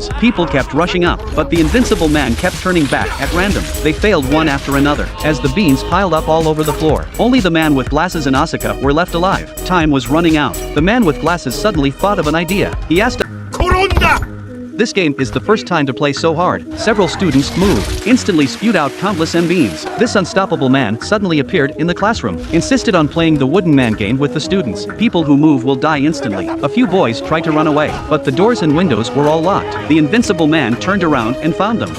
glasses. People kept rushing up, but the invincible man kept turning back at random. They failed one after another, as the beans piled up all over the floor. Only the man with glasses and Asuka were left alive. Time was running out. The man with glasses suddenly thought of an idea. He asked, "This game is the first time to play so hard." Several students moved, instantly spewed out countless beans. This unstoppable man suddenly appeared in the classroom, insisted on playing the wooden man game with the students. People who move will die instantly. A few boys tried to run away, but the doors and windows were all locked. The invincible man turned around and found them.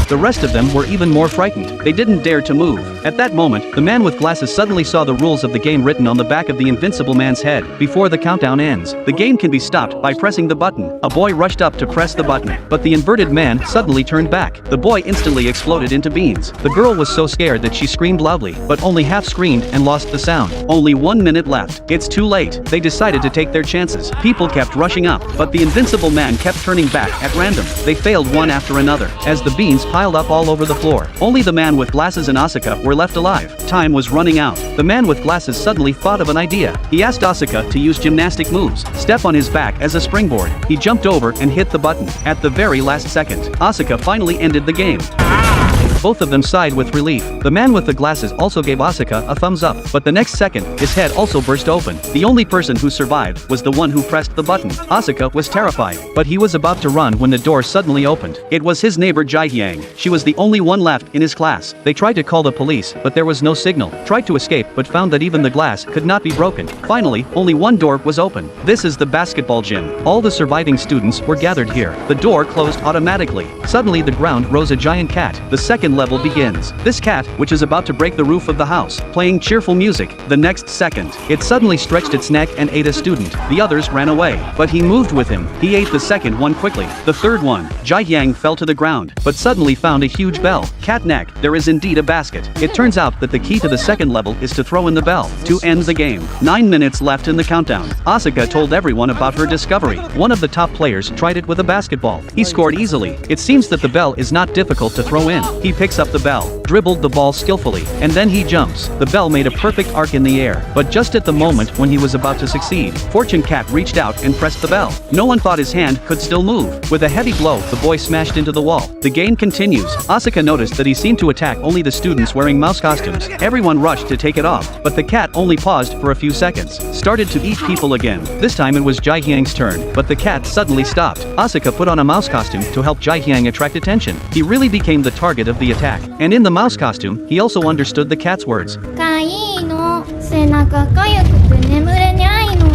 The rest of them were even more frightened. They didn't dare to move. At that moment, the man with glasses suddenly saw the rules of the game written on the back of the invincible man's head. Before the countdown ends, the game can be stopped by pressing the button. A boy rushed up to press the button, but the inverted man suddenly turned back. The boy instantly exploded into beans. The girl was so scared that she screamed loudly, but only half screamed and lost the sound. Only 1 minute left. It's too late. They decided to take their chances. People kept rushing up, but the invincible man kept turning back at random. They failed one after another, as the beans piled up all over the floor. Only the man with glasses and Asuka were left alive. Time was running out. The man with glasses suddenly thought of an idea. He asked Asuka to use gymnastic moves. Step on his back as a springboard. He jumped over and hit the button. At the very last second, Asuka finally ended the game. Both of them sighed with relief. The man with the glasses also gave Asuka a thumbs up, but the next second, his head also burst open. The only person who survived was the one who pressed the button. Asuka was terrified, but he was about to run when the door suddenly opened. It was his neighbor Jihyang. She was the only one left in his class. They tried to call the police, but there was no signal. Tried to escape, but found that even the glass could not be broken. Finally, only one door was open. This is the basketball gym. All the surviving students were gathered here. The door closed automatically. Suddenly the ground rose a giant cat. The second level begins. This cat, which is about to break the roof of the house, playing cheerful music. The next second, it suddenly stretched its neck and ate a student. The others ran away, but he moved with him. He ate the second one quickly. The third one, Jihyang, fell to the ground, but suddenly found a huge bell. Cat neck, there is indeed a basket. It turns out that the key to the second level is to throw in the bell to end the game. 9 minutes left in the countdown. Asuka told everyone about her discovery. One of the top players tried it with a basketball. He scored easily. It seems that the bell is not difficult to throw in. He picks up the bell, dribbled the ball skillfully, and then he jumps. The bell made a perfect arc in the air, but just at the moment when he was about to succeed, Fortune Cat reached out and pressed the bell. No one thought his hand could still move. With a heavy blow, the boy smashed into the wall. The game continues. Asuka noticed that he seemed to attack only the students wearing mouse costumes. Everyone rushed to take it off, but the cat only paused for a few seconds. Started to eat people again. This time it was Jihyang's turn, but the cat suddenly stopped. Asuka put on a mouse costume to help Jihyang attract attention. He really became the target of the attack. And in the mouse costume, he also understood the cat's words. かいいの、背中かゆくて眠れにゃいの。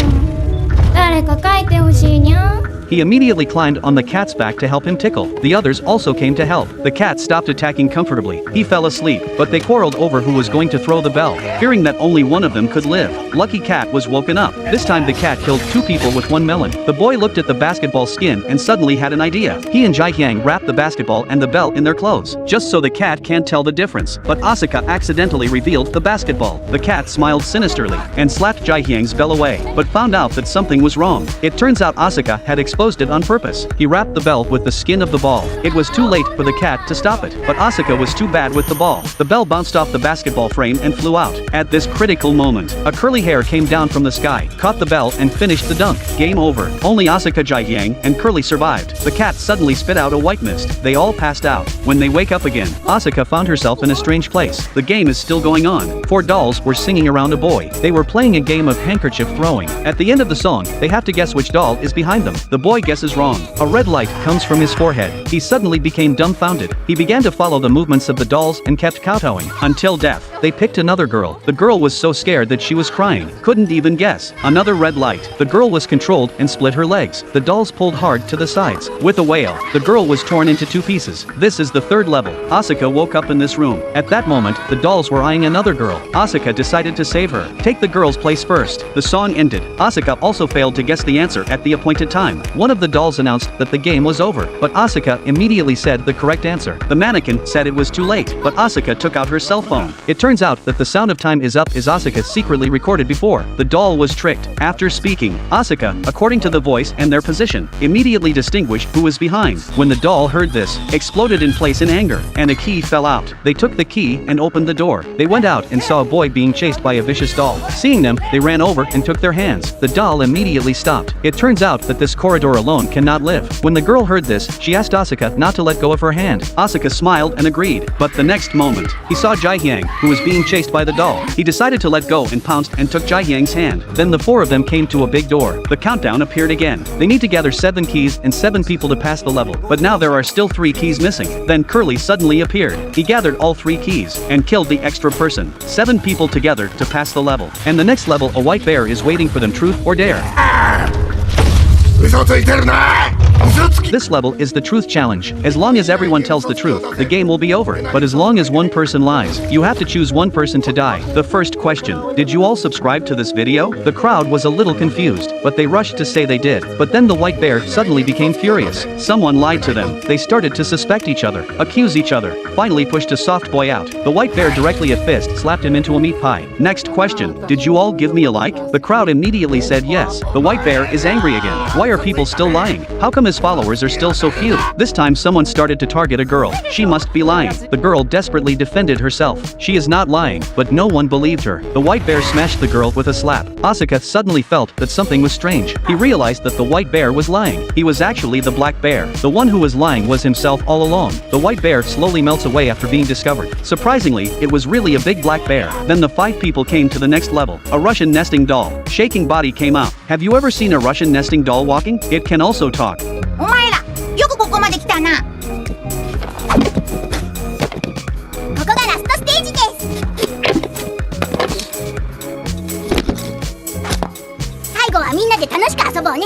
誰か書いてほしいにゃ。 He immediately climbed on the cat's back to help him tickle. The others also came to help. The cat stopped attacking comfortably. He fell asleep, but they quarreled over who was going to throw the bell, fearing that only one of them could live. Lucky Cat was woken up. This time the cat killed 2 people with 1 melon. The boy looked at the basketball skin and suddenly had an idea. He and Jihyang wrapped the basketball and the bell in their clothes, just so the cat can't tell the difference. But Asuka accidentally revealed the basketball. The cat smiled sinisterly and slapped Jihyang's bell away, but found out that something was wrong. It turns out Asuka had exposed it on purpose. He wrapped the bell with the skin of the ball. It was too late for the cat to stop it, but Asuka was too bad with the ball. The bell bounced off the basketball frame and flew out. At this critical moment, a curly hair came down from the sky, caught the bell and finished the dunk. Game over. Only Asuka, Jihyang, and Curly survived. The cat suddenly spit out a white mist. They all passed out. When they wake up again, Asuka found herself in a strange place. The game is still going on. 4 dolls were singing around a boy. They were playing a game of handkerchief throwing. At the end of the song, they have to guess which doll is behind them. The boy guesses wrong. A red light comes from his forehead. He suddenly became dumbfounded. He began to follow the movements of the dolls and kept kowtowing until death. They picked another girl. The girl was so scared that she was crying. Couldn't even guess. Another red light. The girl was controlled and split her legs. The dolls pulled hard to the sides. With a wail, the girl was torn into 2 pieces. This is the 3rd level. Asuka woke up in this room. At that moment, the dolls were eyeing another girl. Asuka decided to save her. Take the girl's place first. The song ended. Asuka also failed to guess the answer at the appointed time. One of the dolls announced that the game was over, but Asuka immediately said the correct answer. The mannequin said it was too late, but Asuka took out her cell phone. It turns out that the sound of time is up is Asuka secretly recorded before. The doll was tricked. After speaking, Asuka, according to the voice and their position, immediately distinguished who was behind. When the doll heard this, exploded in place in anger, and a key fell out. They took the key and opened the door. They went out and saw a boy being chased by a vicious doll. Seeing them, they ran over and took their hands. The doll immediately stopped. It turns out that this corridor door alone cannot live. When the girl heard this, she asked Asuka not to let go of her hand. Asuka smiled and agreed. But the next moment, he saw Jihyang, who was being chased by the doll. He decided to let go and pounced and took Jihyang's hand. Then the four of them came to a big door. The countdown appeared again. They need to gather 7 keys and 7 people to pass the level. But now there are still 3 keys missing. Then Curly suddenly appeared. He gathered all 3 keys and killed the extra person. 7 people together to pass the level. And the next level, a white bear is waiting for them. Truth or dare. This level is the truth challenge. As long as everyone tells the truth, the game will be over. But as long as one person lies, you have to choose one person to die. The first question: did you all subscribe to this video? The crowd was a little confused, but they rushed to say they did. But then the white bear suddenly became furious. Someone lied to them. They started to suspect each other, accuse each other, finally pushed a soft boy out. The white bear directly a fist slapped him into a meat pie. Next question: did you all give me a like? The crowd immediately said yes. The white bear is angry again. Why are people still lying? How come his followers are still so few? This time someone started to target a girl. She must be lying. The girl desperately defended herself. She is not lying, but no one believed her. The white bear smashed the girl with a slap. Asuka suddenly felt that something was strange. He realized that the white bear was lying. He was actually the black bear. The one who was lying was himself all along. The white bear slowly melts away after being discovered. Surprisingly, it was really a big black bear. Then the 5 people came to the next level. A Russian nesting doll. Shaking body came out. Have you ever seen a Russian nesting doll walking? It can also talk. お前らよくここまで来たな。ここがラストステージです。最後はみんなで楽しく遊ぼうね。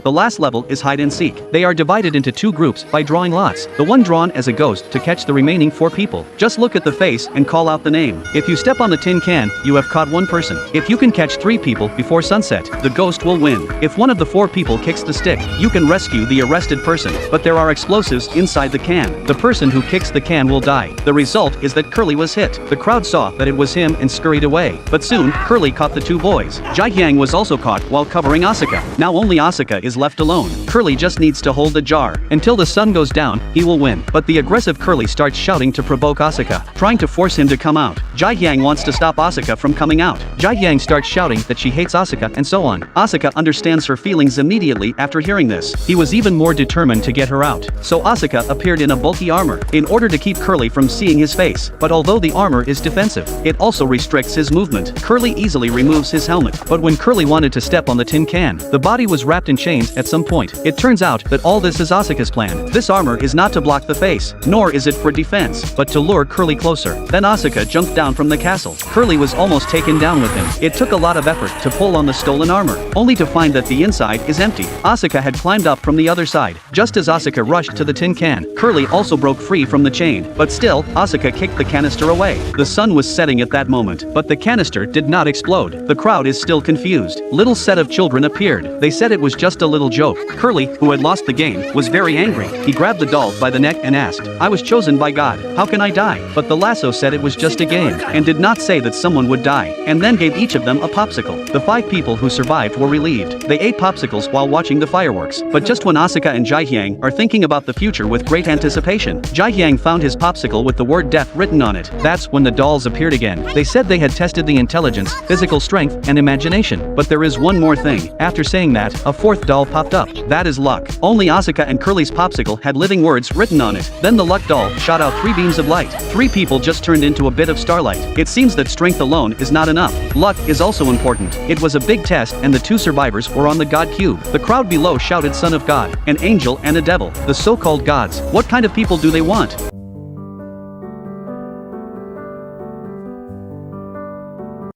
The last level is hide and seek. They are divided into 2 groups by drawing lots. The one drawn as a ghost to catch the remaining 4 people. Just look at the face and call out the name. If you step on the tin can, you have caught 1 person. If you can catch 3 people before sunset, the ghost will win. If one of the 4 people kicks the stick, you can rescue the arrested person. But there are explosives inside the can. The person who kicks the can will die. The result is that Curly was hit. The crowd saw that it was him and scurried away. But soon, Curly caught the 2 boys. Jihyang was also caught while covering Asuka. Now only Asuka is left alone. Curly just needs to hold the jar. Until the sun goes down, he will win. But the aggressive Curly starts shouting to provoke Asuka, trying to force him to come out. Jihyang wants to stop Asuka from coming out. Jihyang starts shouting that she hates Asuka and so on. Asuka understands her feelings immediately after hearing this. He was even more determined to get her out. So Asuka appeared in a bulky armor, in order to keep Curly from seeing his face. But although the armor is defensive, it also restricts his movement. Curly easily removes his helmet. But when Curly wanted to step on the tin can, the body was wrapped in chains at some point. It turns out that all this is Asuka's plan. This armor is not to block the face, nor is it for defense, but to lure Curly closer. Then Asuka jumped down from the castle. Curly was almost taken down with him. It took a lot of effort to pull on the stolen armor, only to find that the inside is empty. Asuka had climbed up from the other side. Just as Asuka rushed to the tin can, Curly also broke free from the chain. But still, Asuka kicked the canister away. The sun was setting at that moment, but the canister did not explode. The crowd is still confused. Little set of children appeared. They said it was just a little joke. Curly, who had lost the game, was very angry. He grabbed the doll by the neck and asked, "I was chosen by God. How can I die?" But the lasso said it was just a game, and did not say that someone would die, and then gave each of them a popsicle. The 5 people who survived were relieved. They ate popsicles while watching the fireworks. But just when Asuka and Jihyang are thinking about the future with great anticipation, Jihyang found his popsicle with the word death written on it. That's when the dolls appeared again. They said they had tested the intelligence, physical strength, and imagination. But there is one more thing. After saying that, a 4th doll popped up. That is luck. Only Asuka and Curly's popsicle had living words written on it. Then the luck doll shot out 3 beams of light. 3 people just turned into a bit of starlight. It seems that strength alone is not enough. Luck is also important. It was a big test and the 2 survivors were on the God Cube. The crowd below shouted Son of God, an angel and a devil, the so-called gods. What kind of people do they want?